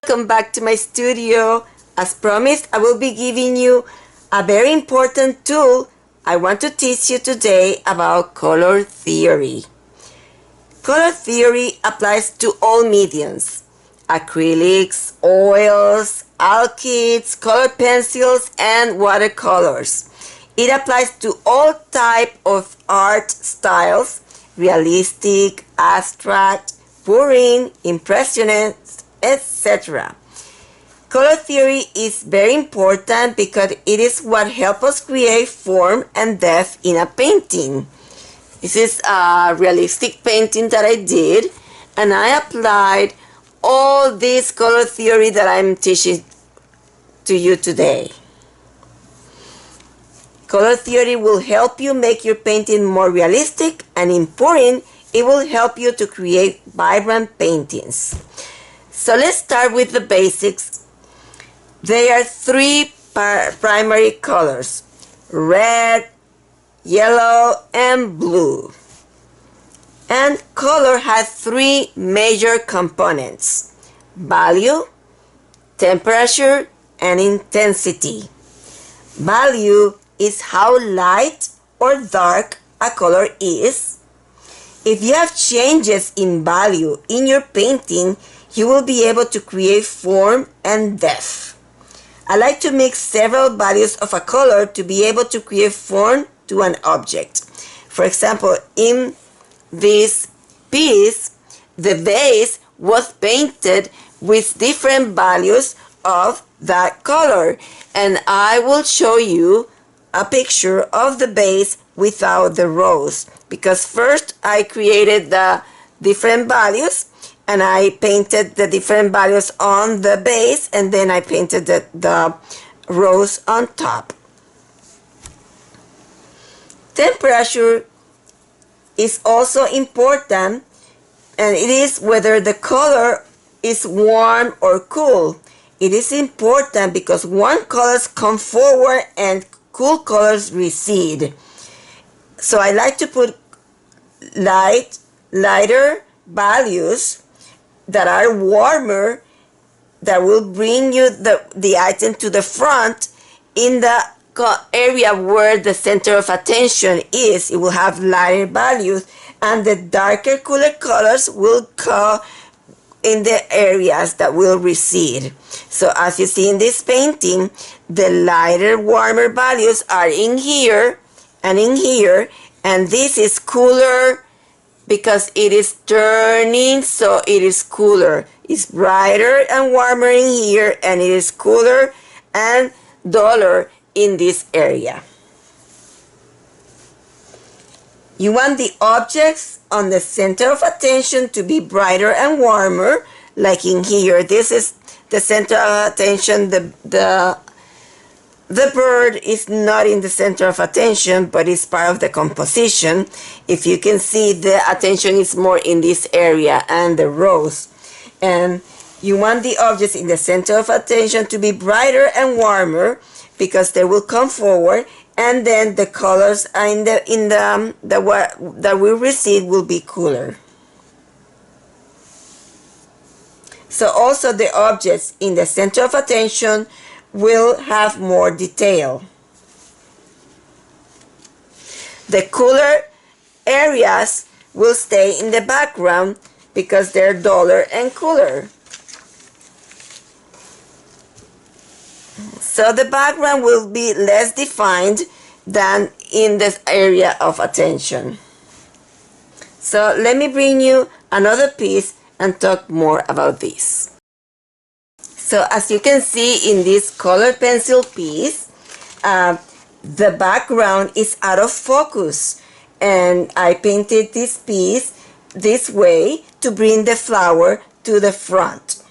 Welcome back to my studio. As promised, I will be giving you a very important tool. I want to teach you today about color theory. Color theory applies to all mediums: acrylics, oils, alkyds, color pencils, and watercolors. It applies to all types of art styles: realistic, abstract, pouring, impressionist, etc. Color theory is very important because it is what helps us create form and depth in a painting. This is a realistic painting that I did, and I applied all this color theory that I'm teaching to you today. Color theory will help you make your painting more realistic, and in pouring, it will help you to create vibrant paintings. So let's start with the basics. There are three primary colors: red, yellow, and blue. And color has three major components: value, temperature, and intensity. Value is how light or dark a color is. If you have changes in value in your painting, you will be able to create form and depth. I like to mix several values of a color to be able to create form to an object. For example, in this piece, the base was painted with different values of that color, and I will show you a picture of the base without the rose, because first I created the different values and I painted the different values on the base, and then I painted the rose on top. Temperature is also important, and it is whether the color is warm or cool. It is important because warm colors come forward and cool colors recede. So I like to put lighter values that are warmer, that will bring you the item to the front. In the area where the center of attention is, it will have lighter values, and the darker, cooler colors will go in the areas that will recede. So as you see in this painting, the lighter, warmer values are in here and in here, and this is cooler because it is turning, so it is cooler. It's brighter and warmer in here, and it is cooler and duller in this area. You want the objects on the center of attention to be brighter and warmer, like in here. This is the center of attention. The bird is not in the center of attention, but it's part of the composition. If you can see, the attention is more in this area, and the rose. And you want the objects in the center of attention to be brighter and warmer because they will come forward, and then the colors that will recede will be cooler. So also the objects in the center of attention will have more detail. The cooler areas will stay in the background because they're duller and cooler. So the background will be less defined than in this area of attention. So let me bring you another piece and talk more about this. So as you can see in this color pencil piece, the background is out of focus, and I painted this piece this way to bring the flower to the front.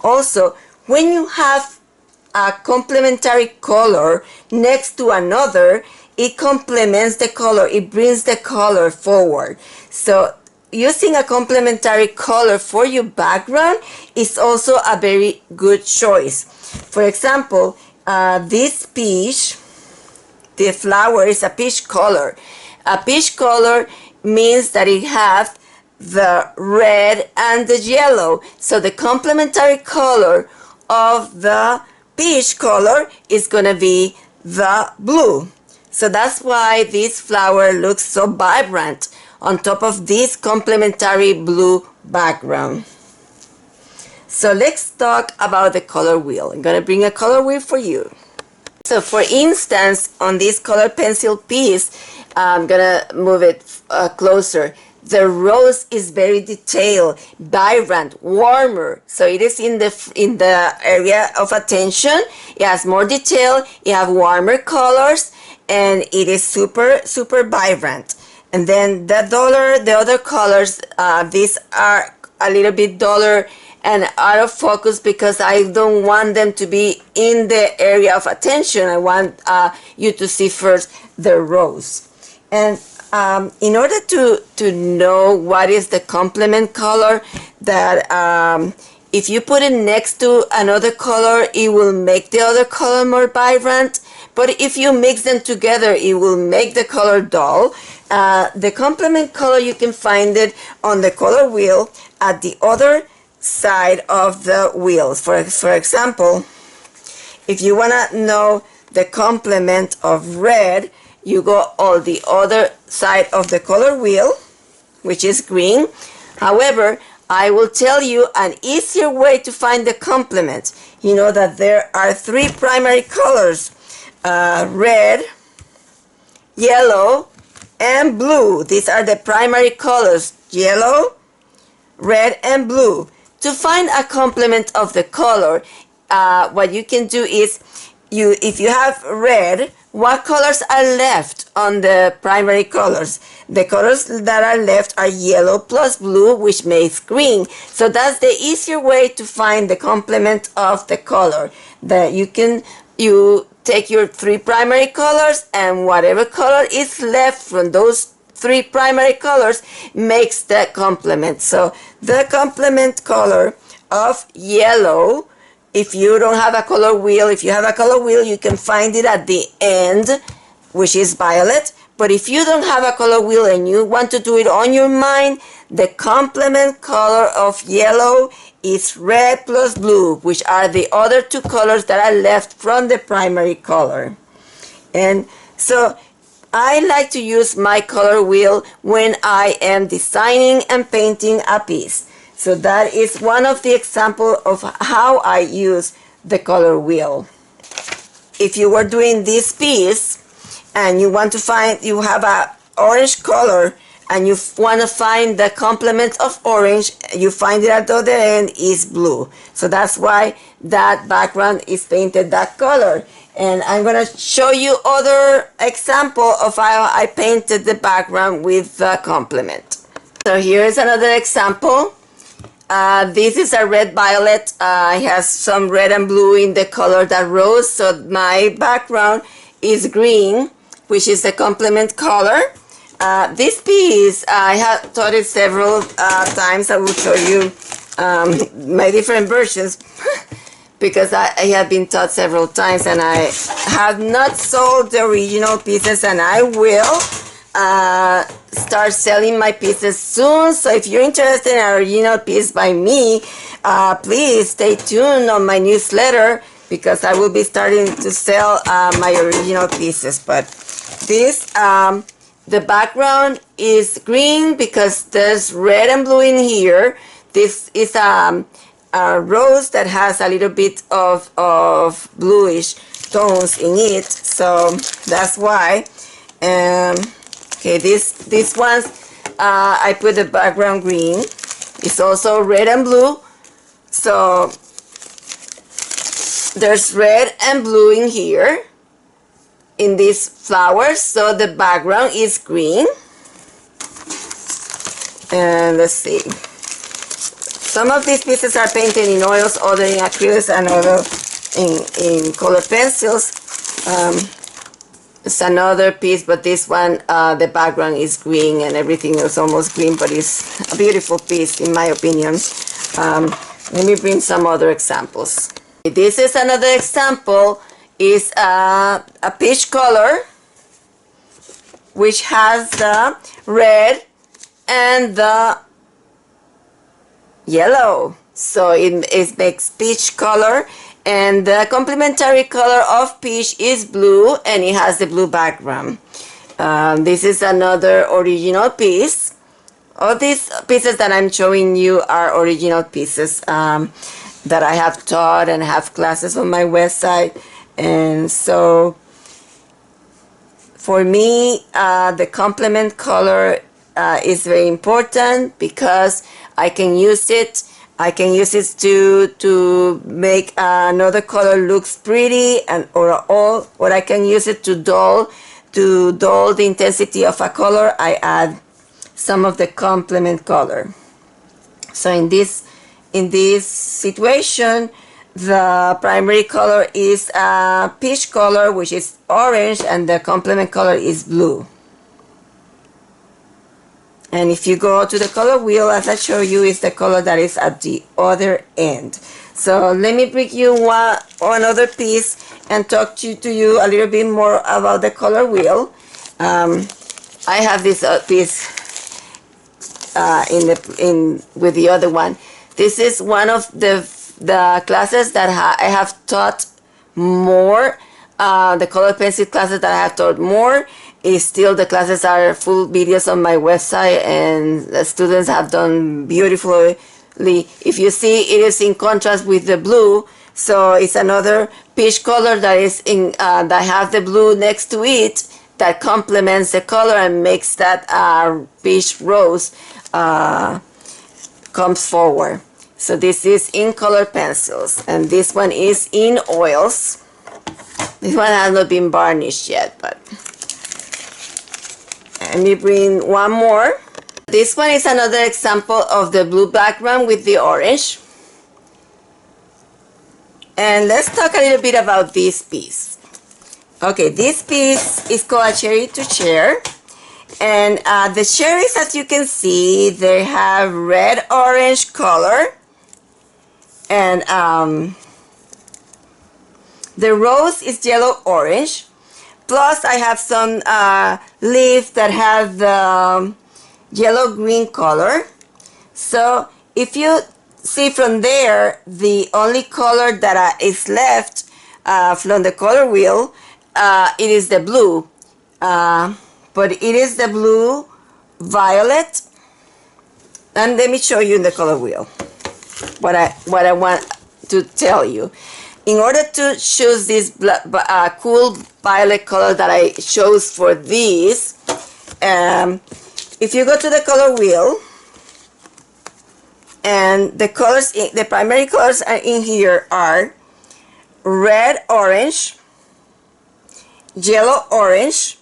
Also, when you have a complementary color next to another, it complements the color, it brings the color forward. So using a complementary color for your background is also a very good choice. For example, this peach, the flower is a peach color. A peach color means that it has the red and the yellow. So the complementary color of the peach color is going to be the blue. So that's why this flower looks so vibrant on top of this complementary blue background. So let's talk about the color wheel. I'm going to bring a color wheel for you. So for instance, on this color pencil piece, I'm going to move it closer. The rose is very detailed, vibrant, warmer. So it is in the area of attention. It has more detail. It has warmer colors, and it is super vibrant. And then the other colors, these are a little bit duller and out of focus because I don't want them to be in the area of attention. I want you to see first the rose. And in order to know what is the complement color, that if you put it next to another color, it will make the other color more vibrant. But if you mix them together, it will make the color dull. The complement color, you can find it on the color wheel at the other side of the wheels. For example, if you want to know the complement of red, you go on the other side of the color wheel, which is green. However, I will tell you an easier way to find the complement. You know that there are three primary colors, red, yellow, and blue. These are the primary colors, yellow, red, and blue. To find a complement of the color, what you can do is, if you have red, what colors are left on the primary colors? The colors that are left are yellow plus blue, which makes green. So that's the easier way to find the complement of the color. That you take your three primary colors, and whatever color is left from those three primary colors makes the complement. So the complement color of yellow, if you don't have a color wheel, if you have a color wheel, you can find it at the end, which is violet. But if you don't have a color wheel and you want to do it on your mind, the complement color of yellow is red plus blue, which are the other two colors that are left from the primary color. And so I like to use my color wheel when I am designing and painting a piece. So that is one of the examples of how I use the color wheel. If you were doing this piece and you want to find, you have an orange color and you want to find the complement of orange, you find it at the other end is blue. So that's why that background is painted that color. And I'm going to show you other example of how I painted the background with the complement. So here's another example. This is a red violet. It has some red and blue in the color that rose. So my background is green, which is the complement color. This piece, I have taught it several times. I will show you my different versions because I have been taught several times, and I have not sold the original pieces, and I will start selling my pieces soon. So if you're interested in an original piece by me, please stay tuned on my newsletter because I will be starting to sell my original pieces. But this, the background is green because there's red and blue in here. This is a rose that has a little bit of bluish tones in it, so that's why. Okay, this one, I put the background green. It's also red and blue, so there's red and blue in here in these flowers, so the background is green. And let's see, some of these pieces are painted in oils, other in acrylics, and other in color pencils. It's another piece, but this one, the background is green and everything is almost green, but it's a beautiful piece in my opinion. Let me bring some other examples. This is another example. Is a peach color which has the red and the yellow. So it makes peach color, and the complementary color of peach is blue, and it has the blue background. This is another original piece. All these pieces that I'm showing you are original pieces that I have taught and have classes on my website. And so for me, the complement color is very important because I can use it. I can use it to make another color looks pretty, and or I can use it to dull the intensity of a color. I add some of the complement color. So in this situation, the primary color is peach color, which is orange, and the complement color is blue. And if you go to the color wheel, as I show you, is the color that is at the other end. So let me bring you one other piece and talk to you a little bit more about the color wheel. I have this piece with the other one. This is one of the classes that I have taught more. The color pencil classes that I have taught more is still, the classes are full videos on my website, and the students have done beautifully. If you see, it is in contrast with the blue, so it's another peach color that is in that have the blue next to it, that complements the color and makes that peach rose comes forward. So this is in color pencils, and this one is in oils. This one has not been varnished yet, but let me bring one more. This one is another example of the blue background with the orange. And let's talk a little bit about this piece. Okay, this piece is called a cherry to chair. And the cherries, as you can see, they have red-orange color. And the rose is yellow-orange. Plus, I have some leaves that have the yellow-green color. So, if you see from there, the only color that is left from the color wheel, it is the blue. But it is the blue violet. And let me show you in the color wheel what I want to tell you. In order to choose this cool violet color that I chose for these, if you go to the color wheel, and the colors, the primary colors are in here are red, orange, yellow, orange.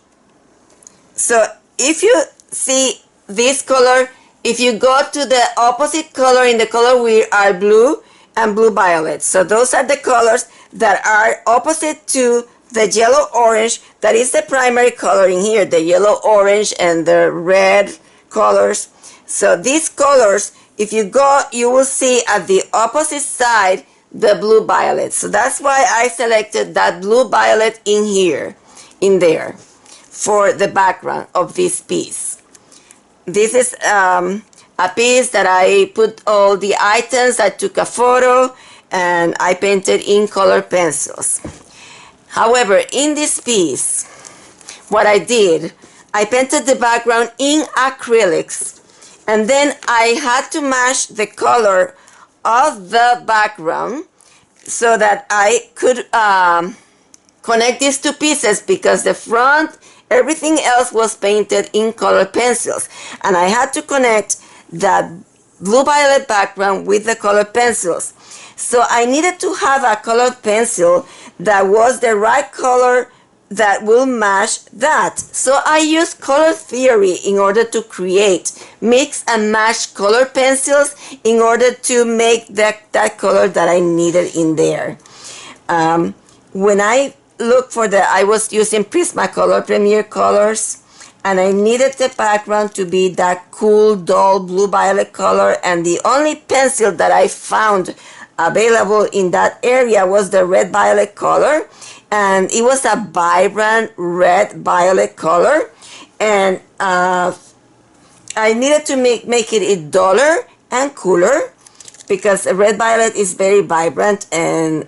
So if you see this color, if you go to the opposite color in the color wheel are blue and blue violet. So those are the colors that are opposite to the yellow orange. That is the primary color in here, the yellow orange and the red colors. So these colors, if you go, you will see at the opposite side the blue violet. So that's why I selected that blue violet in here, in there, for the background of this piece. This is a piece that I put all the items. I took a photo and I painted in color pencils. However, in this piece, what I did, I painted the background in acrylics, and then I had to match the color of the background so that I could connect these two pieces, because the front, everything else was painted in color pencils, and I had to connect that blue violet background with the color pencils. So I needed to have a colored pencil that was the right color that will match that. So I used color theory in order to create mix and match color pencils in order to make that color that I needed in there. When I looked for I was using Prismacolor Premier colors, and I needed the background to be that cool, dull blue violet color, and the only pencil that I found available in that area was the red violet color, and it was a vibrant red violet color, and I needed to make it duller and cooler. because red violet is very vibrant, and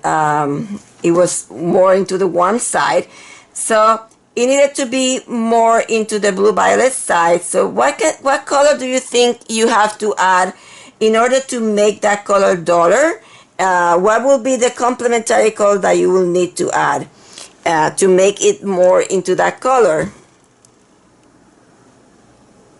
it was more into the warm side. So it needed to be more into the blue violet side. So what color do you think you have to add in order to make that color duller? What will be the complementary color that you will need to add to make it more into that color?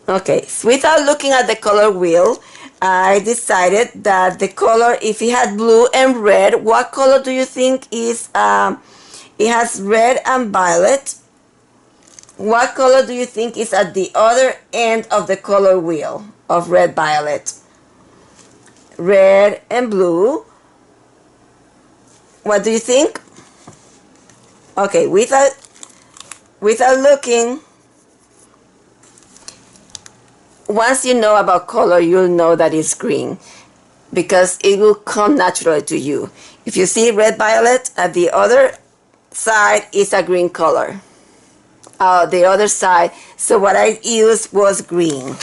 Okay, so without looking at the color wheel, I decided that the color, if it had blue and red, what color do you think is, it has red and violet. What color do you think is at the other end of the color wheel of red, violet? Red and blue. What do you think? Okay, without looking, once you know about color, you'll know that it's green, because it will come naturally to you. If you see red violet, at the other side is a green color. The other side. So what I used was green.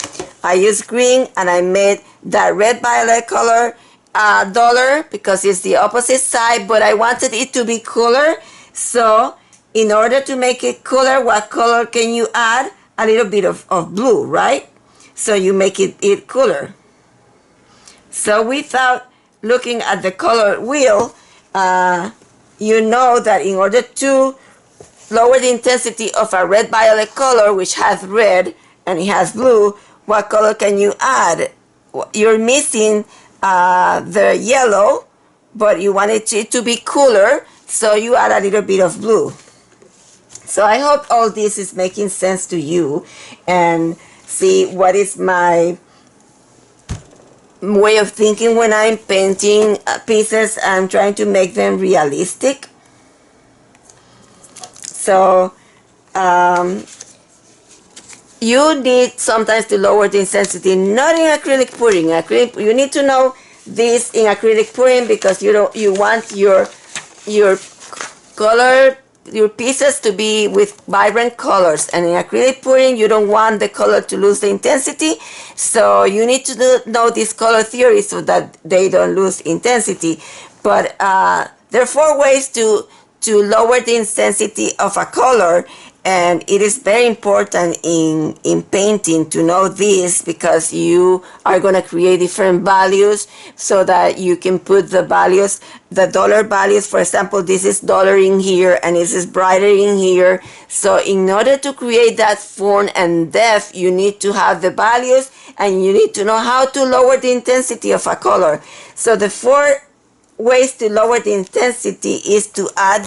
I used green, and I made that red violet color duller because it's the opposite side, but I wanted it to be cooler. So in order to make it cooler, what color can you add? A little bit of blue, right? So you make it cooler. So without looking at the color wheel, you know that in order to lower the intensity of a red violet color, which has red and it has blue, what color can you add? You're missing the yellow, but you want it to be cooler, so you add a little bit of blue. So I hope all this is making sense to you, and see what is my way of thinking when I'm painting pieces. I'm trying to make them realistic. So you need sometimes to lower the intensity, not in acrylic pouring. You need to know this in acrylic pouring, because you want your color, your pieces to be with vibrant colors, and in acrylic pouring you don't want the color to lose the intensity. So you need to know this color theory so that they don't lose intensity. But there are 4 ways to lower the intensity of a color, and it is very important in painting to know this, because you are going to create different values so that you can put the values, the dollar values. For example, this is duller in here and this is brighter in here. So in order to create that form and depth, you need to have the values, and you need to know how to lower the intensity of a color. So the 4 ways to lower the intensity is to add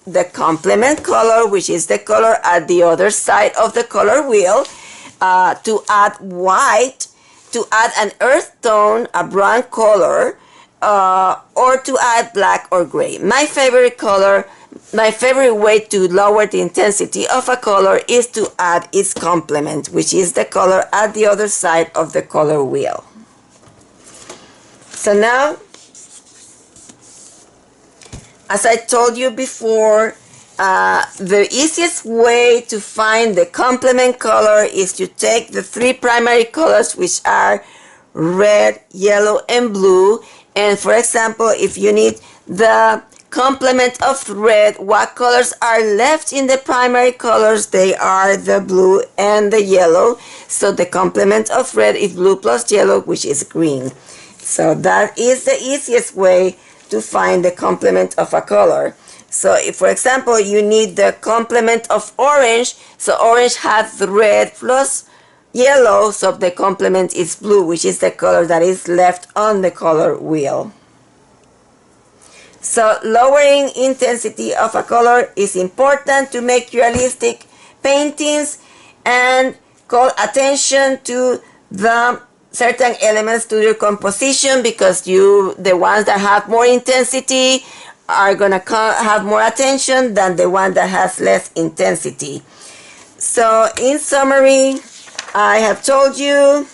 the complement color, which is the color at the other side of the color wheel, to add white, to add an earth tone, a brown color, or to add black or gray. My favorite color, my favorite way to lower the intensity of a color is to add its complement, which is the color at the other side of the color wheel. So now, as I told you before, the easiest way to find the complement color is to take the 3 primary colors, which are red, yellow, and blue. And for example, if you need the complement of red, what colors are left in the primary colors? They are the blue and the yellow. So the complement of red is blue plus yellow, which is green. So that is the easiest way to find the complement of a color. So if, for example, you need the complement of orange, so orange has red plus yellow, so the complement is blue, which is the color that is left on the color wheel. So lowering intensity of a color is important to make realistic paintings, and call attention to the certain elements to your composition, because the ones that have more intensity are gonna have more attention than the one that has less intensity. So in summary, I have told you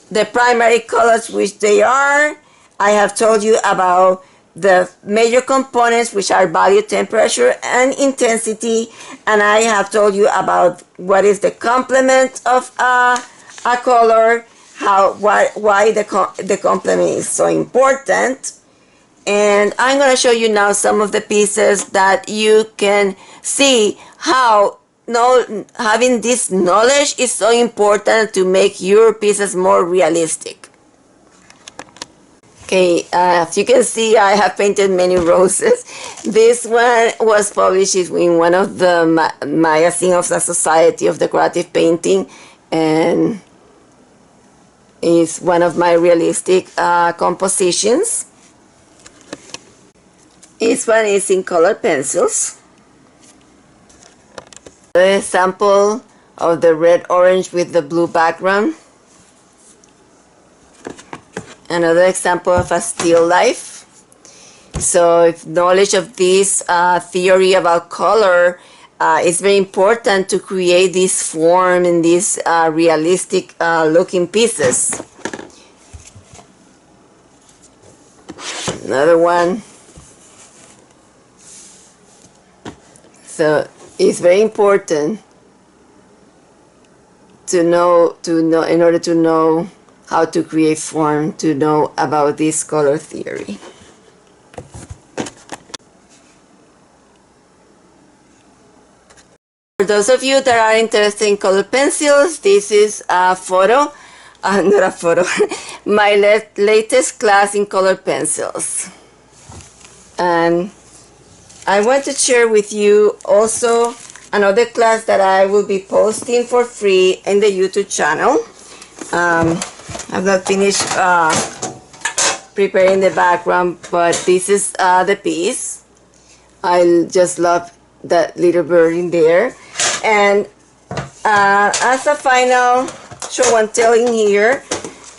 the primary colors, which they are. I have told you about the major components, which are value, temperature, and intensity, and I have told you about what is the complement of a color, why the complement is so important. And I'm going to show you now some of the pieces that you can see how having this knowledge is so important to make your pieces more realistic. Okay, as you can see, I have painted many roses. This one was published in one of the magazines of the Society of Decorative Painting, and is one of my realistic compositions. This one is in color pencils. An example of the red-orange with the blue background. Another example of a still life. So if knowledge of this theory about color is very important to create this form and these realistic looking pieces. Another one. So it's very important to know in order to know how to create form, to know about this color theory. For those of you that are interested in color pencils, this is a photo, not a photo, my latest class in color pencils. And I want to share with you also another class that I will be posting for free in the YouTube channel. I've not finished preparing the background, but this is the piece. I just love that little bird in there. And as a final show and telling here,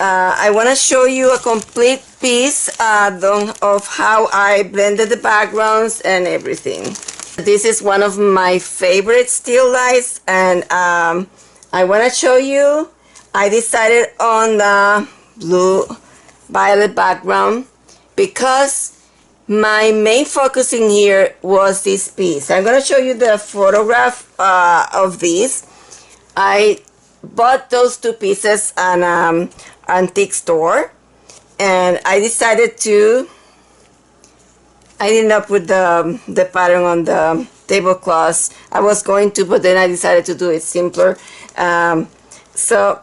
I want to show you a complete piece of how I blended the backgrounds and everything. This is one of my favorite still lifes, and I want to show you. I decided on the blue violet background because my main focus in here was this piece. I'm going to show you the photograph of this. I bought those two pieces at an antique store, and I decided to, I did not put the pattern on the tablecloth. I was going to, but then I decided to do it simpler. So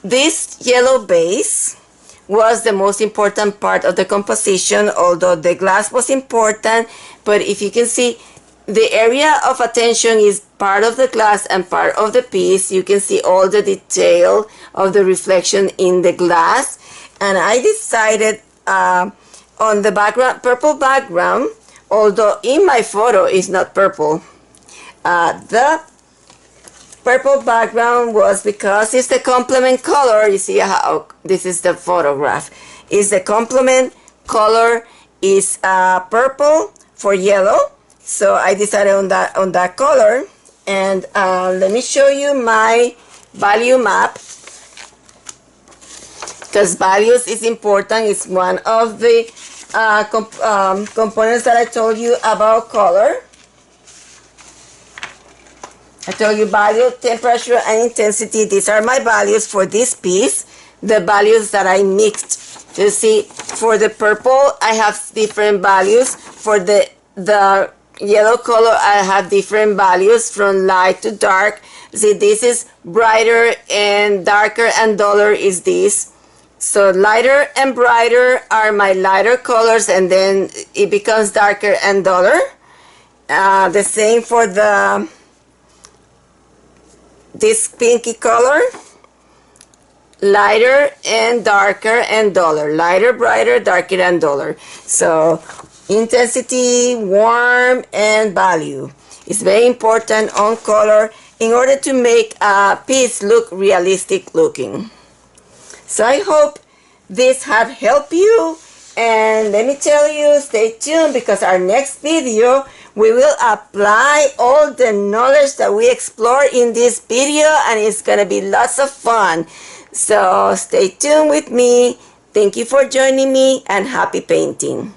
this yellow base was the most important part of the composition, although the glass was important. But if you can see, the area of attention is part of the glass and part of the piece. You can see all the detail of the reflection in the glass. And I decided on the background, purple background, although in my photo it's not purple. The purple background was because it's the complement color. You see how this is the photograph. Is the complement color is purple for yellow. So I decided on that color. And let me show you my value map, because values is important. It's one of the components that I told you about color. I told you value, temperature, and intensity. These are my values for this piece. The values that I mixed. You see, for the purple, I have different values. For the yellow color, I have different values from light to dark. See, this is brighter, and darker and duller is this. So lighter and brighter are my lighter colors, and then it becomes darker and duller. The same for this pinky color, lighter and darker and duller, lighter, brighter, darker and duller. So intensity, warm, and value is very important on color in order to make a piece look realistic looking. So I hope this have helped you, and let me tell you, stay tuned, because our next video we will apply all the knowledge that we explore in this video, and it's gonna be lots of fun. So stay tuned with me. Thank you for joining me, and happy painting.